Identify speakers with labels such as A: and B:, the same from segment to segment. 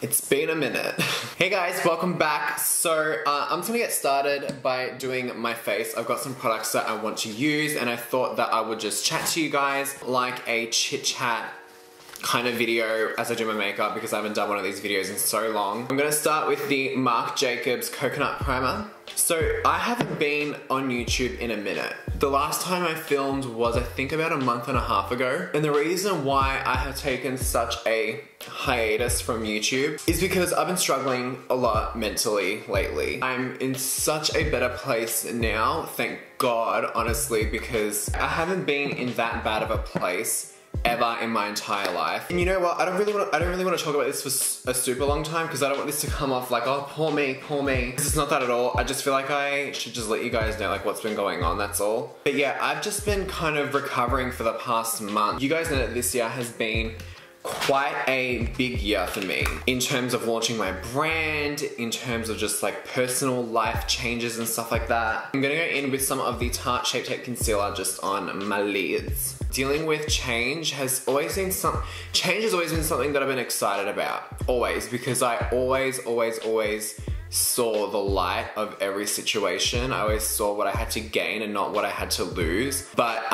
A: It's been a minute. Hey guys, welcome back. So I'm just gonna get started by doing my face. I've got some products that I want to use and I thought that I would just chat to you guys like a chit chat kind of video as I do my makeup because I haven't done one of these videos in so long. I'm gonna start with the Marc Jacobs Coconut Primer. So I haven't been on YouTube in a minute. The last time I filmed was I think about a month and a half ago. And the reason why I have taken such a hiatus from YouTube is because I've been struggling a lot mentally lately. I'm in such a better place now, thank God, honestly, because I haven't been in that bad of a place ever in my entire life. And you know what? I don't really want to talk about this for a super long time because I don't want this to come off like, oh, poor me, poor me. Because it's not that at all. I just feel like I should just let you guys know like what's been going on, that's all. But yeah, I've just been kind of recovering for the past month. You guys know that this year has been quite a big year for me in terms of launching my brand, in terms of just like personal life changes and stuff like that. I'm gonna go in with some of the Tarte Shape Tape Concealer just on my lids. Dealing with change has always been something that I've been excited about, always, because I always saw the light of every situation. I always saw what I had to gain and not what I had to lose. But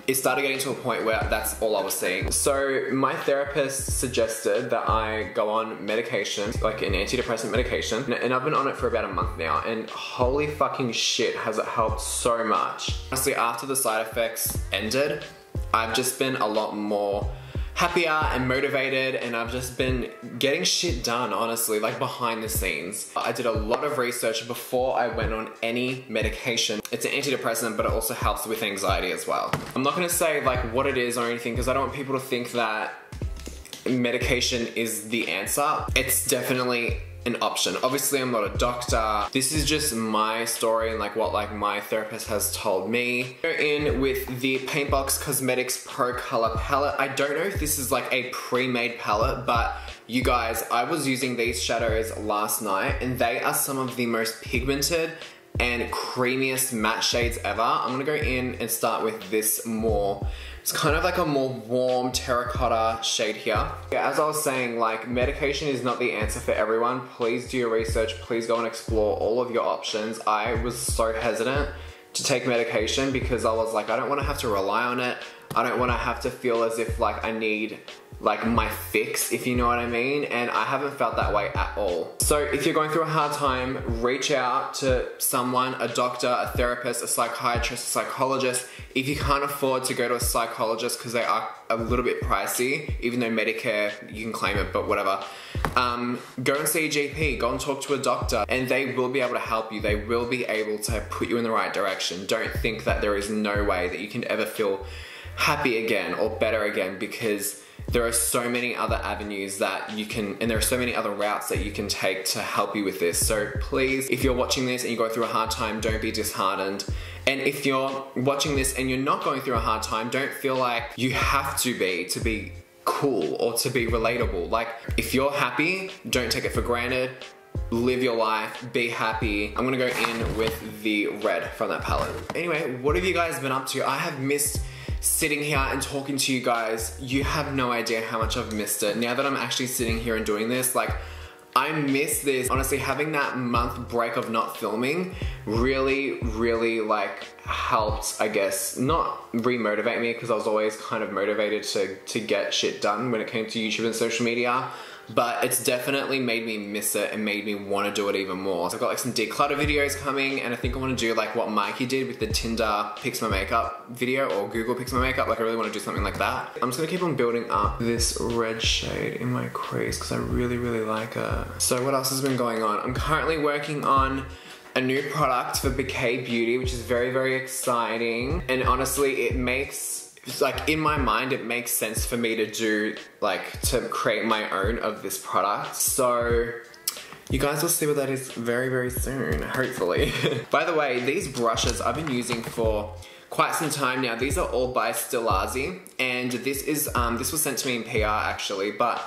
A: it started getting to a point where that's all I was seeing. So my therapist suggested that I go on medication, like an antidepressant medication, and I've been on it for about a month now, and holy fucking shit has it helped so much. Honestly, after the side effects ended, I've just been a lot more happier and motivated, and I've just been getting shit done, honestly, like behind the scenes. I did a lot of research before I went on any medication. It's an antidepressant, but it also helps with anxiety as well. I'm not gonna say like what it is or anything because I don't want people to think that medication is the answer. It's definitely an option. Obviously, I'm not a doctor. This is just my story and like what like my therapist has told me. Go in with the Paintbox Cosmetics Pro Color Palette. I don't know if this is like a pre-made palette, but you guys, I was using these shadows last night and they are some of the most pigmented and creamiest matte shades ever. I'm gonna go in and start with this more, it's kind of like a more warm terracotta shade here. Yeah, as I was saying, like medication is not the answer for everyone. Please do your research, please go and explore all of your options. I was so hesitant to take medication because I was like, I don't wanna have to rely on it. I don't wanna have to feel as if like I need like my fix, if you know what I mean, and I haven't felt that way at all. So if you're going through a hard time, reach out to someone, a doctor, a therapist, a psychiatrist, a psychologist. If you can't afford to go to a psychologist because they are a little bit pricey, even though Medicare, you can claim it, but whatever, go and see a GP, go and talk to a doctor, and they will be able to help you. They will be able to put you in the right direction. Don't think that there is no way that you can ever feel happy again or better again, because there are so many other avenues that you can, and there are so many other routes that you can take to help you with this. So please, if you're watching this and you go through a hard time, don't be disheartened. And if you're watching this and you're not going through a hard time, don't feel like you have to be cool or to be relatable. Like, if you're happy, don't take it for granted. Live your life, be happy. I'm gonna go in with the red from that palette. Anyway, what have you guys been up to? I have missed sitting here and talking to you guys. You have no idea how much I've missed it. Now that I'm actually sitting here and doing this, like, I miss this. Honestly, having that month break of not filming really like helped, I guess, not re-motivate me because I was always kind of motivated to get shit done when it came to YouTube and social media. But it's definitely made me miss it and made me want to do it even more. So I've got like some declutter videos coming, and I think I want to do like what Mikey did with the Tinder Picks My Makeup video, or Google Picks My Makeup. Like, I really want to do something like that. I'm just gonna keep on building up this red shade in my crease because I really like it. So what else has been going on? I'm currently working on a new product for Bouquet Beauty, which is very exciting. And honestly, it makes, like, in my mind, it makes sense for me to do, like, to create my own of this product. So you guys will see what that is very soon, hopefully. By the way, these brushes I've been using for quite some time now. These are all by Stila, and this was sent to me in PR actually, but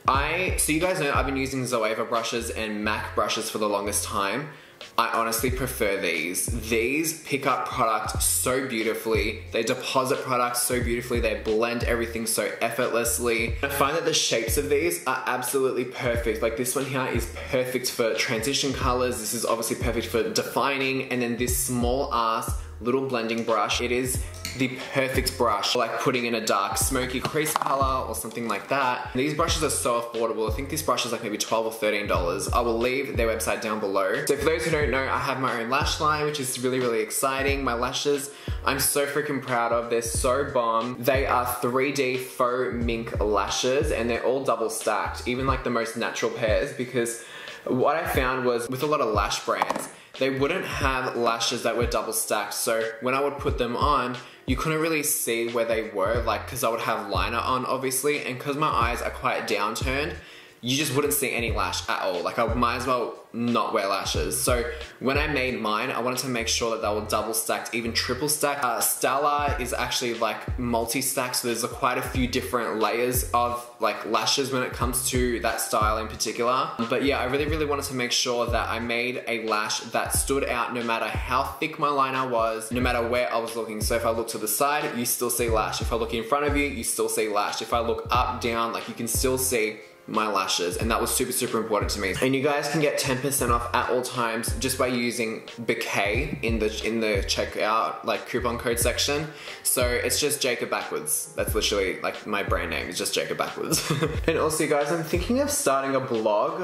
A: so you guys know I've been using Zoeva brushes and MAC brushes for the longest time. I honestly prefer these. These pick up product so beautifully. They deposit product so beautifully. They blend everything so effortlessly. I find that the shapes of these are absolutely perfect. Like this one here is perfect for transition colors. This is obviously perfect for defining. And then this small ass little blending brush. It is the perfect brush for like putting in a dark smoky crease color or something like that. These brushes are so affordable. I think this brush is like maybe $12 or $13. I will leave their website down below. So for those who don't know, I have my own lash line, which is really, really exciting. My lashes, I'm so freaking proud of. They're so bomb. They are 3D faux mink lashes and they're all double stacked, even like the most natural pairs, because what I found was with a lot of lash brands, they wouldn't have lashes that were double stacked. So when I would put them on, you couldn't really see where they were, like, cause I would have liner on obviously, and cause my eyes are quite downturned, you just wouldn't see any lash at all. Like I might as well not wear lashes. So when I made mine, I wanted to make sure that they were double stacked, even triple stacked. Stila is actually like multi-stacked, so there's quite a few different layers of like lashes when it comes to that style in particular. But yeah, I really wanted to make sure that I made a lash that stood out no matter how thick my liner was, no matter where I was looking. So if I look to the side, you still see lash. If I look in front of you, you still see lash. If I look up, down, like you can still see my lashes, and that was super important to me. And you guys can get 10% off at all times just by using bouquet in the checkout like coupon code section. So it's just Jacob backwards. That's literally like my brand name is just Jacob backwards. And also you guys, I'm thinking of starting a blog.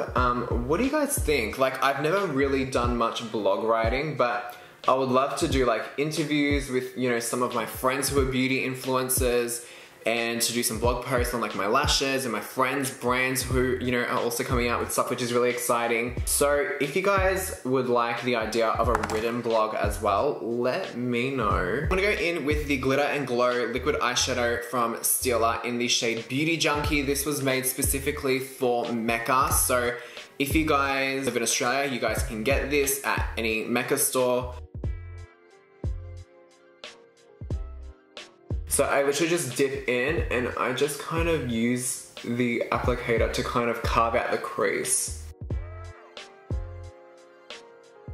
A: What do you guys think? Like I've never really done much blog writing, but I would love to do like interviews with, you know, some of my friends who are beauty influencers, and to do some blog posts on like my lashes and my friends' brands who, you know, are also coming out with stuff, which is really exciting. So if you guys would like the idea of a written blog as well, let me know. I'm gonna go in with the Glitter and Glow liquid eyeshadow from Stila in the shade Beauty Junkie. This was made specifically for Mecca. So if you guys live in Australia, you guys can get this at any Mecca store. So I literally just dip in and I just kind of use the applicator to kind of carve out the crease.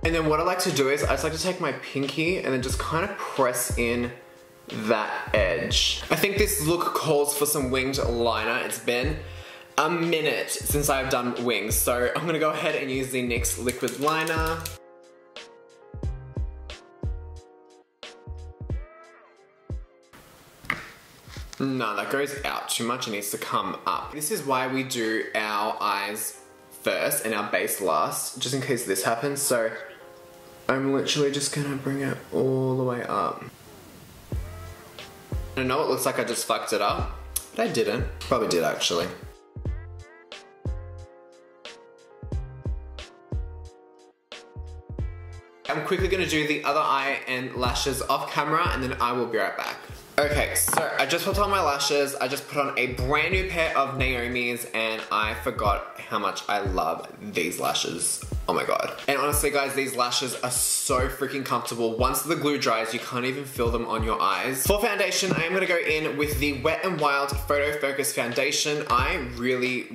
A: And then what I like to do is I just like to take my pinky and then just kind of press in that edge. I think this look calls for some winged liner. It's been a minute since I've done wings, so I'm gonna go ahead and use the NYX liquid liner. No, that goes out too much. It needs to come up. This is why we do our eyes first and our base last, just in case this happens. So I'm literally just gonna bring it all the way up. I know it looks like I just fucked it up, but I didn't. Probably did actually. I'm quickly gonna do the other eye and lashes off camera and then I will be right back. Okay, so I just put on my lashes, I just put on a brand new pair of Naomi's and I forgot how much I love these lashes. Oh my god. And honestly guys, these lashes are so freaking comfortable. Once the glue dries, you can't even feel them on your eyes. For foundation, I am gonna go in with the Wet n Wild Photo Focus Foundation. I really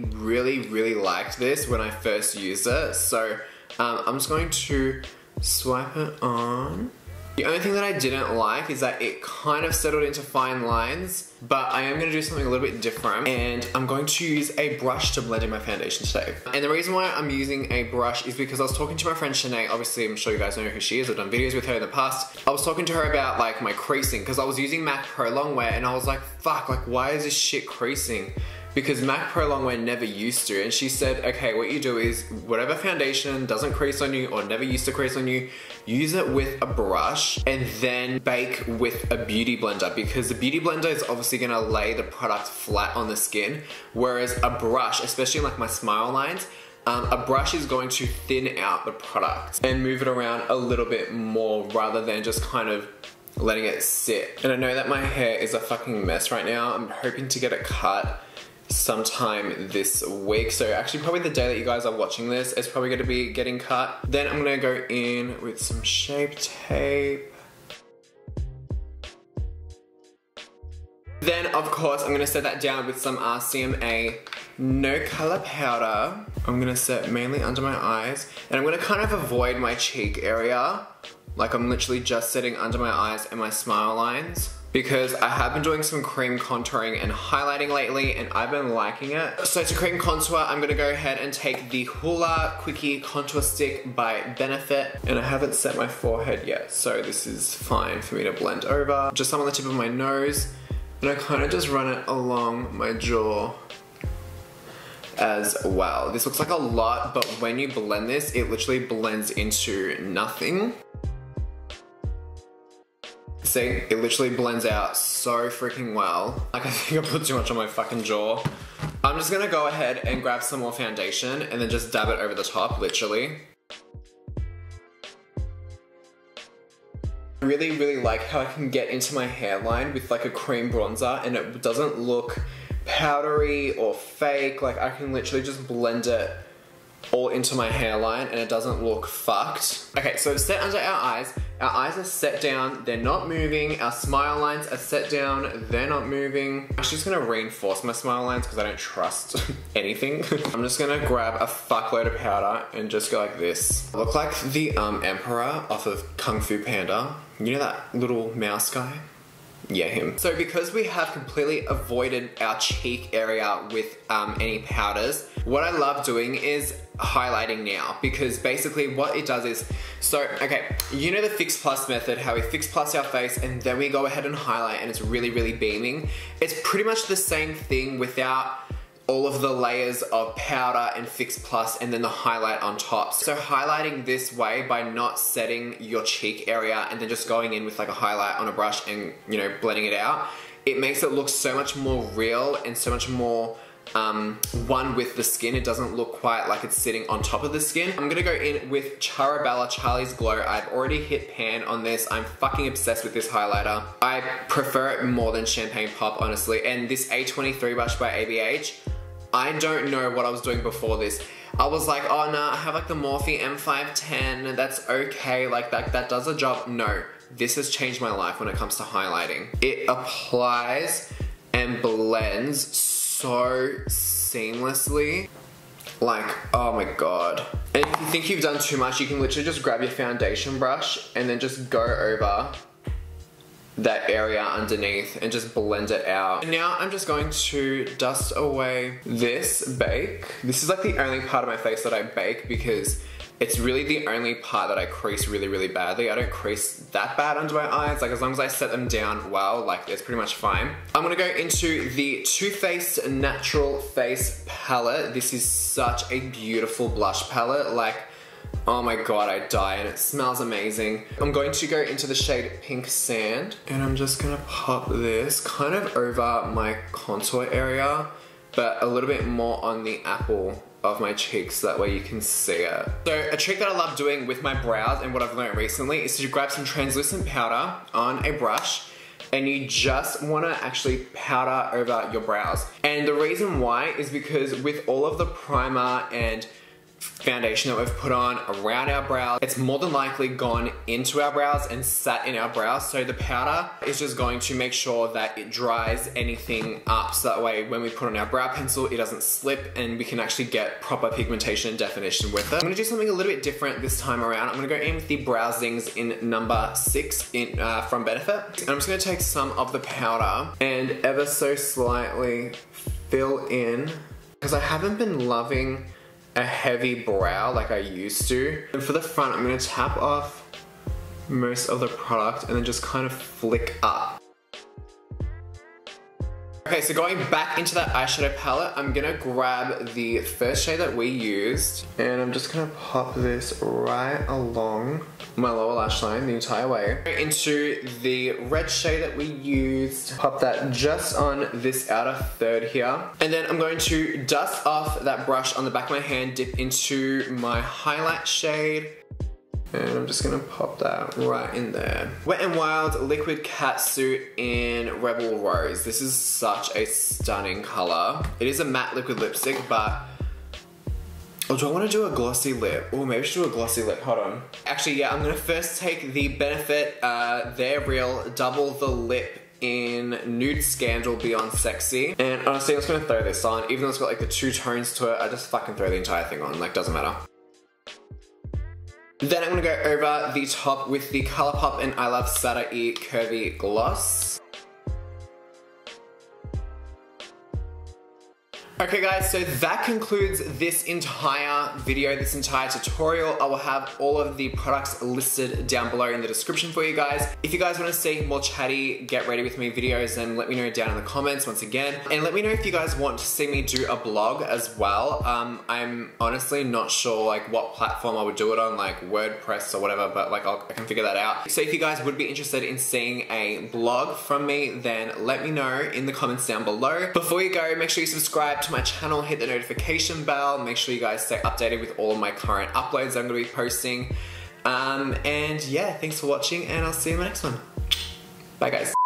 A: liked this when I first used it. So I'm just going to swipe it on. The only thing that I didn't like is that it kind of settled into fine lines, but I am going to do something a little bit different and I'm going to use a brush to blend in my foundation today. And the reason why I'm using a brush is because I was talking to my friend Shanae. Obviously, I'm sure you guys know who she is. I've done videos with her in the past. I was talking to her about like my creasing because I was using MAC Pro Longwear and I was like, fuck, like why is this shit creasing? Because MAC Pro Longwear never used to, and she said, okay, what you do is whatever foundation doesn't crease on you or never used to crease on you, use it with a brush and then bake with a beauty blender, because the beauty blender is obviously gonna lay the product flat on the skin, whereas a brush, especially in like my smile lines, a brush is going to thin out the product and move it around a little bit more rather than just kind of letting it sit. And I know that my hair is a fucking mess right now. I'm hoping to get it cut sometime this week. So actually probably the day that you guys are watching this is probably gonna be getting cut. Then I'm gonna go in with some Shape Tape. Then, of course, I'm gonna set that down with some RCMA no color powder. I'm gonna set mainly under my eyes, and I'm gonna kind of avoid my cheek area. Like, I'm literally just setting under my eyes and my smile lines, because I have been doing some cream contouring and highlighting lately, and I've been liking it. So to cream contour, I'm gonna go ahead and take the Hoola Quickie Contour Stick by Benefit, and I haven't set my forehead yet, so this is fine for me to blend over. Just some on the tip of my nose, and I kind of just run it along my jaw as well. This looks like a lot, but when you blend this, it literally blends into nothing. See, it literally blends out so freaking well. Like, I think I put too much on my fucking jaw. I'm just gonna go ahead and grab some more foundation and then just dab it over the top, literally. I really, really like how I can get into my hairline with like a cream bronzer and it doesn't look powdery or fake. Like, I can literally just blend it all into my hairline and it doesn't look fucked. Okay, so it's set under our eyes. Our eyes are set down, they're not moving. Our smile lines are set down, they're not moving. I'm just gonna reinforce my smile lines because I don't trust anything. I'm just gonna grab a fuckload of powder and just go like this. I look like the Emperor off of Kung Fu Panda. You know that little mouse guy? Yeah, him. So because we have completely avoided our cheek area with any powders, what I love doing is highlighting now, because basically what it does is, so, okay, you know the Fix Plus method, how we Fix Plus our face and then we go ahead and highlight and it's really, really beaming. It's pretty much the same thing without all of the layers of powder and Fix Plus and then the highlight on top. So highlighting this way by not setting your cheek area and then just going in with like a highlight on a brush and, you know, blending it out, it makes it look so much more real and so much more one with the skin. It doesn't look quite like it's sitting on top of the skin. I'm gonna go in with Charabella Charlie's Glow. I've already hit pan on this. I'm fucking obsessed with this highlighter. I prefer it more than Champagne Pop, honestly. And this A23 brush by ABH, I don't know what I was doing before this. I was like, oh no, I have like the Morphe M510, that's okay, like that does the job. No, this has changed my life when it comes to highlighting. It applies and blends so seamlessly. Like, oh my god. And if you think you've done too much, you can literally just grab your foundation brush and then just go over that area underneath and just blend it out. And now I'm just going to dust away this bake. This is like the only part of my face that I bake because it's really the only part that I crease really, really badly. I don't crease that bad under my eyes. Like, as long as I set them down well, like, it's pretty much fine. I'm gonna go into the Too Faced Natural Face palette. This is such a beautiful blush palette. Like, oh my god, I die, and it smells amazing. I'm going to go into the shade Pink Sand, and I'm just gonna pop this kind of over my contour area, but a little bit more on the apple of my cheeks, so that way you can see it. So a trick that I love doing with my brows and what I've learned recently is to grab some translucent powder on a brush, and you just want to actually powder over your brows. And the reason why is because with all of the primer and foundation that we've put on around our brows, it's more than likely gone into our brows and sat in our brows. So the powder is just going to make sure that it dries anything up, so that way when we put on our brow pencil, it doesn't slip and we can actually get proper pigmentation and definition with it. I'm gonna do something a little bit different this time around. I'm gonna go in with the Brow Zings in number 6 from Benefit. And I'm just gonna take some of the powder and ever so slightly fill in, because I haven't been loving a heavy brow like I used to. And for the front, I'm gonna tap off most of the product and then just kind of flick up. Okay, so going back into that eyeshadow palette, I'm gonna grab the first shade that we used, and I'm just gonna pop this right along my lower lash line the entire way. Into the red shade that we used, pop that just on this outer third here. And then I'm going to dust off that brush on the back of my hand, dip into my highlight shade, and I'm just gonna pop that right in there. Wet n Wild Liquid Catsuit in Rebel Rose. This is such a stunning color. It is a matte liquid lipstick, but oh, do I want to do a glossy lip? Oh, maybe I should do a glossy lip. Hold on. Actually, yeah, I'm gonna first take the Benefit They're Real Double the Lip in Nude Scandal Beyond Sexy. And honestly, I'm just gonna throw this on. Even though it's got like the 2 tones to it, I just fucking throw the entire thing on, like doesn't matter. Then I'm gonna go over the top with the ColourPop and iluvsarahii Curvii Gloss. Okay guys, so that concludes this entire video, this entire tutorial. I will have all of the products listed down below in the description for you guys. If you guys want to see more chatty get ready with me videos, then let me know down in the comments once again. And let me know if you guys want to see me do a blog as well. I'm honestly not sure like what platform I would do it on, like WordPress or whatever, but like I can figure that out. So if you guys would be interested in seeing a blog from me, then let me know in the comments down below. Before you go, make sure you subscribe to my channel, hit the notification bell, make sure you guys stay updated with all of my current uploads I'm going to be posting. And yeah, thanks for watching and I'll see you in my next one. Bye guys.